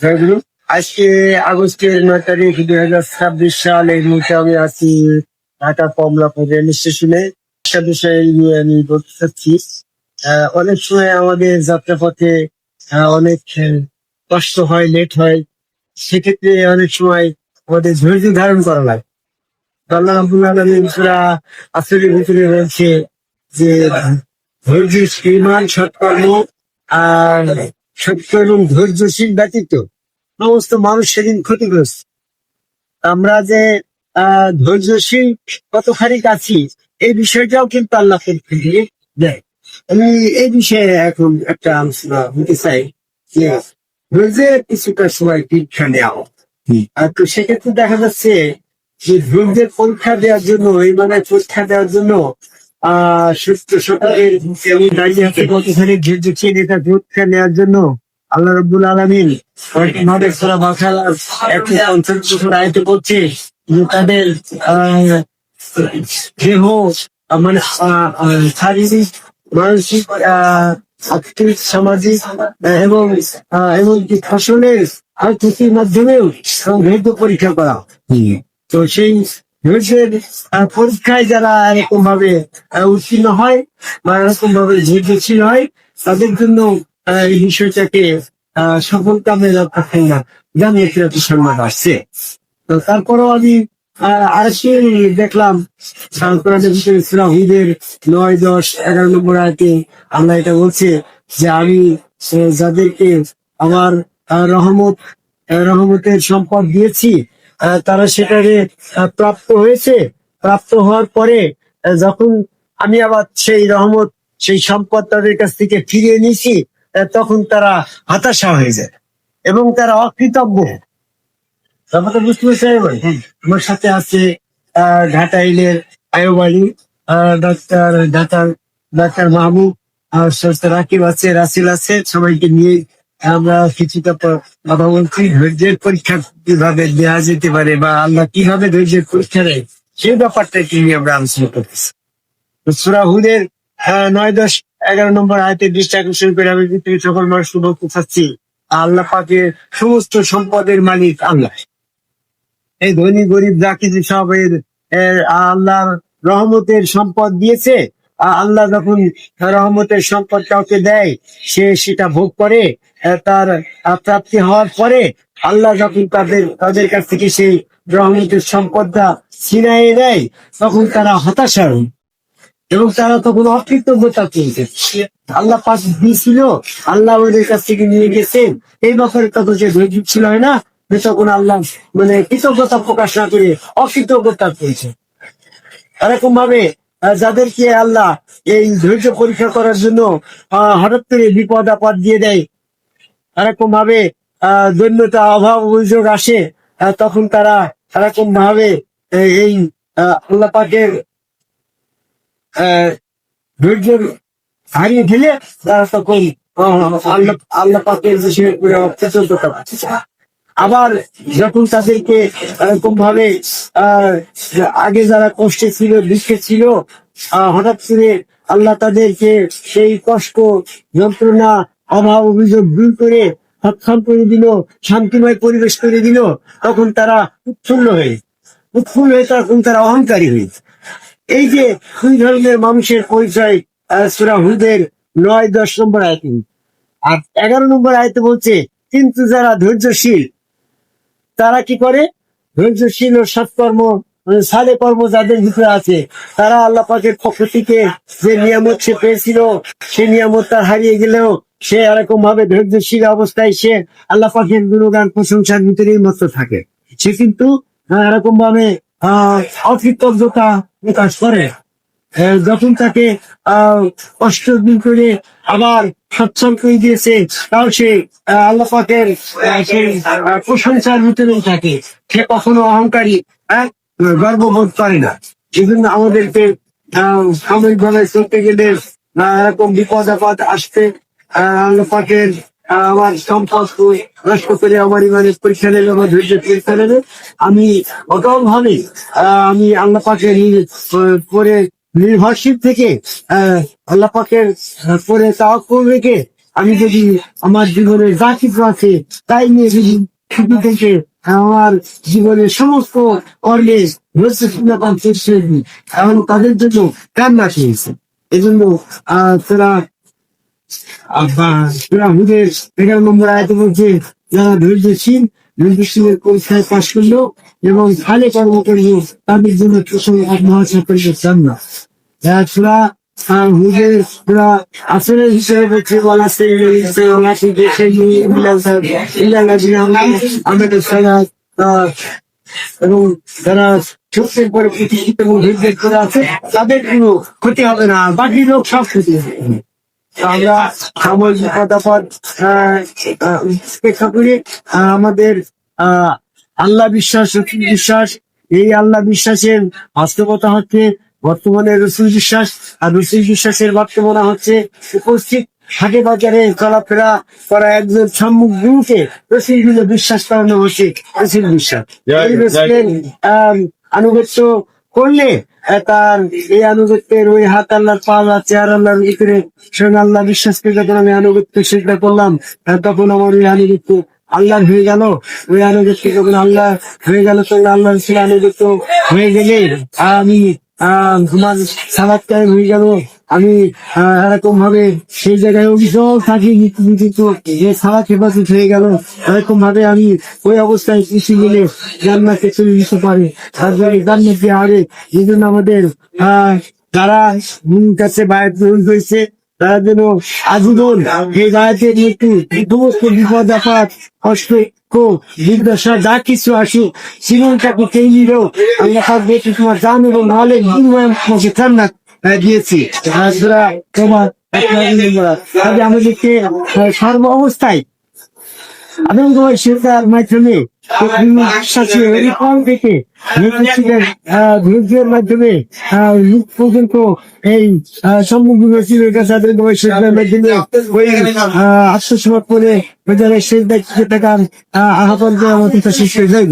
জয়গুরু। আজকে আগস্টের 9 তারিখ 2026 সাল। এই মুহূর্তে আমি আছি ঢাকা কমলাপুর রেল স্টেশনে। একটা বিষয় নিয়ে আমি বলতে চাচ্ছি। অনেক সময় আমাদের যাত্রাপথে অনেক কষ্ট হয়, লেট হয়। সেক্ষেত্রে অনেক সময় আমাদের ধৈর্য ধারণ করা লাগে। আল্লাহ রাব্বুল আলামিন সূরা আসরের ভিতরে রয়েছে যে ধৈর্য শ্রীমান সৎকর্ম আর সত্য এবং ধৈর্যশীল ব্যতীত সমস্ত মানুষ সেদিন ক্ষতিগ্রস্ত। আমরা যে ধৈর্যশীল কতখানি আছি এই বিষয়টাও কিন্তু আল্লাহ পরীক্ষা দিয়ে দেয়। আমি এই বিষয়ে এখন একটা আলোচনা হতে চাই যে ধৈর্যের কিছুটা সময় পরীক্ষা নেওয়া। আর তো সেক্ষেত্রে দেখা যাচ্ছে যে ধৈর্যের পরীক্ষা দেওয়ার জন্য মানে পরীক্ষা দেওয়ার জন্য সুস্থ শতকের দাঁড়িয়ে আছে কতখানি ধৈর্য ছিল এটা পরীক্ষা নেওয়ার জন্য আল্লাহ রাব্বুল আলামিন ভাবে সূরা বাকারার 155 আয়াতে বলছে যে তাদের দেহ মানে শারীরিক, মানসিক, আর্থিক, সামাজিক এবং এমনকি ফসলের ক্ষতির মাধ্যমেও ধৈর্য পরীক্ষা করা। তো সেই ধৈর্যের পরীক্ষায় যারা এরকম ভাবে উত্তীর্ণ হয় বা এরকম ভাবে ধৈর্যশীল হয় তাদের জন্য এই বিষয়টাকে সফল কামে রাখেন না জানিয়ে সংবাদ আসছে। তো তারপরেও আমি আরেকটি দেখলাম কোরআনের ভিতরে সূরা হুদের 9, 10, 11 নম্বর আয়াতে আল্লাহ এটা বলছে যে আমি যাদেরকে আমার রহমতের সম্পদ দিয়েছি তারা সেটাকে প্রাপ্ত হয়েছে। প্রাপ্ত হওয়ার পরে যখন আমি আবার সেই রহমত, সেই সম্পদ তাদের কাছ থেকে ফিরিয়ে নিয়েছি তখন তারা হতাশা হয়ে যায় এবং তারা অকৃতজ্ঞ। ব্যাপারটা বুঝতে পারছি। আমার সাথে আছে ঘাটাইলের আয়ুব আলী, ডাক্তার মাহবুব, আর রাকিব আছে, রাসেল আছে। সবাইকে নিয়ে আমরা কিছুটা কথা বলছি ধৈর্যের পরীক্ষা কিভাবে দেওয়া যেতে পারে বা আল্লাহ কিভাবে ধৈর্যের পরীক্ষা দেয় সেই ব্যাপারটাকে নিয়ে আমরা আলোচনা করতেছি। সূরা হুদের 9, 10, 11 নম্বর আয়াতে দৃষ্টি আকর্ষণ করে আমি পৃথিবীর সকল মানুষকে বলতে চাচ্ছি আল্লাহ পাকের সমস্ত সম্পদের মালিক আল্লাহ। এই ধনী গরিব যা কিছু সব আল্লাহর রহমতের সম্পদ দিয়েছে। আল্লাহ যখন রহমতের সম্পদ কাউকে দেয় সে সেটা ভোগ করে। তার প্রাপ্তি হওয়ার পরে আল্লাহ যখন তাদের কাছ থেকে সেই রহমতের সম্পদটা ছিনাইয়ে দেয় তখন তারা হতাশা হয় এবং তারা তখন অকৃতজ্ঞতা চলছে। আল্লাহ পাক দিয়েছিল, আল্লাহ ওদের কাছ থেকে নিয়ে গেছেন, এই ব্যাপারে তখন যে ধৈর্য ছিল না তখন আল্লাহ মানে কৃতজ্ঞতা প্রকাশ না করে অকৃতজ্ঞতা চলছে। এরকম ভাবে যাদেরকে আল্লাহ এই ধৈর্য পরীক্ষা করার জন্য হঠাৎ করে বিপদ আপদ দিয়ে দেয়, এরকম ভাবে দৈন্যতা, অভাব, অভিযোগ আসে, তখন তারা এরকম ভাবে এই আল্লাহ পাকের ধৈর্য হারিয়ে ফেলে তারা তখন আল্লাহ পাকের বিষয়ে কৃতজ্ঞতা পাচ্ছে। আবার যখন তাদেরকে এরকম ভাবে আগে যারা কষ্টে ছিল, দুঃখে ছিল, হঠাৎ করে আল্লাহ তাদেরকে সেই কষ্ট, যন্ত্রণা, অভাব, অভিযোগ দূর করে সক্ষম করে দিল, শান্তিময় পরিবেশ করে দিল, তখন তারা উৎফুল্ল হয়ে তখন তারা অহংকারী হয়ে। এই যে দুই ধরনের মানুষের পরিচয় সূরা হুদের 9, 10 নম্বর আয়াতে। আর 11 নম্বর আয়াতে বলছে কিন্তু যারা ধৈর্যশীল তারা কি করে? ধৈর্যশীল ও সৎকর্ম সালে কর্ম যাদের ভিতরে আছে তারা আল্লাহ পাকের পক্ষ থেকে যে নিয়ামত সে পেয়েছিল সে নিয়ামত তার হারিয়ে গেলেও সে এরকম ভাবে ধৈর্যশীল অবস্থায় সে আল্লাহ পাকের গুণগান প্রশংসার ভিতরেই মত থাকে। সে কিন্তু এরকম ভাবে অকৃতজ্ঞতা প্রকাশ করে। যখন তাকে কষ্ট দিন করে আবার সচ্ছল করে দিয়েছে তাও সে আল্লাহ পাকের সেই প্রশংসার ভিতরে থাকে। সে কখনো অহংকারী, গর্ববোধ করে না। এই জন্য আমাদেরকে সাময়িকভাবে চলতে গেলে এরকম বিপদ আপদ আসতে আল্লাহ পাকের আমার সম্পদ নষ্ট করে আমার ইমানের পরীক্ষা নেবে, আমার ধৈর্য পরীক্ষা নেবে। আমি অটল ভাবে আমি আল্লাহ পাকের পরে নির্ভরশীল থেকে আল্লাহ পাকের পরে তাওয়াক্কুল রেখে আমি যদি আমার জীবনে যা কিছু আছে তাই নিয়ে যদি শুধু থেকে আমার জীবনের সমস্ত কর্মে রসিকতাম চেষ্টা দিই, এখন তাদের জন্য কান্না খেয়েছে। এই জন্য তোরা তোরা হুদের 11 নম্বর আয়াতে বলছে, যারা ধৈর্যশীল ধৈর্যশীলের পরীক্ষায় পাশ করলো এবং ভালো কর্ম করলো তাদের জন্য মহাসাফল্য চান না। তোরা হুদের তোরা আসলে হিসেবে বলছে বলা আমাদের সবাই এবং যারা সত্যের পরে প্রতিষ্ঠিত এবং ধৈর্যের করে আছে তাদের কোনো ক্ষতি হবে না, বাকি লোক সব ক্ষতি হবে। আমরা সাময়িকতা পর উপেক্ষা করি আমাদের আল্লাহ বিশ্বাস, রসুল বিশ্বাস, এই আল্লাহ বিশ্বাসের বাস্তবতা হচ্ছে বর্তমানে রসুল বিশ্বাস, আর রসুল বিশ্বাসের বর্তমানে হচ্ছে উপস্থিত হাটে বাজারে চলাফেরা করা একজন সম্মুখ গুরুকে রসুল গুলো বিশ্বাস করানো হচ্ছে রসুল বিশ্বাস। এই রসুলের আনুগত্য করলে তার এই আনুগত্যের ওই হাত আল্লাহর পা আল্লাহ চেয়ার আল্লাহর ভিতরে স্বয়ং আল্লাহ বিশ্বাসকে যখন আমি আনুগত্য চেষ্টা করলাম তখন আমার ওই আনুগত্য আল্লাহর হয়ে গেল। ওই আনুগত্য যখন আল্লাহ হয়ে গেল তখন আল্লাহ আনুগত্য হয়ে গেলে আমি তোমার সালাদ কায়েম হয়ে গেল। আমি এরকম ভাবে সেই জায়গায় অভিযোগ থাকি কিন্তু যে সালাদ হেফাজত হয়ে গেল, এরকম ভাবে আমি ওই অবস্থায় কিছু মিলে জান্নাতে চলে যেতে পারি। তার জন্য জান্নাতে আগে এই জন্য আমাদের যারা কাছে বায়াত গ্রহণ করেছে তারা যেন আজীবন এই বায়াতের মৃত্যু সমস্ত বিপদ আপদ কষ্ট জিজ্ঞাসা যা কিছু আসুক জীবনটাকে কে নিলেও আল্লাহ থাকবে তোমার জান এবং নাহলে তোমাকে জান্নাত দিয়েছি। তোমার আমাদেরকে সর্ব অবস্থায় আদমগঞ্জ শিক্ষার মাধ্যমে ধৈর্যের মাধ্যমে পর্যন্ত এই সম্মুখীন কাছে আদমগঞ্জ শিক্ষার মাধ্যমে ওই আত্মসমর্পণে শেষ দায়িত্ব থাকার আহ্বান করে আমাদের শেষ হয়ে যায়।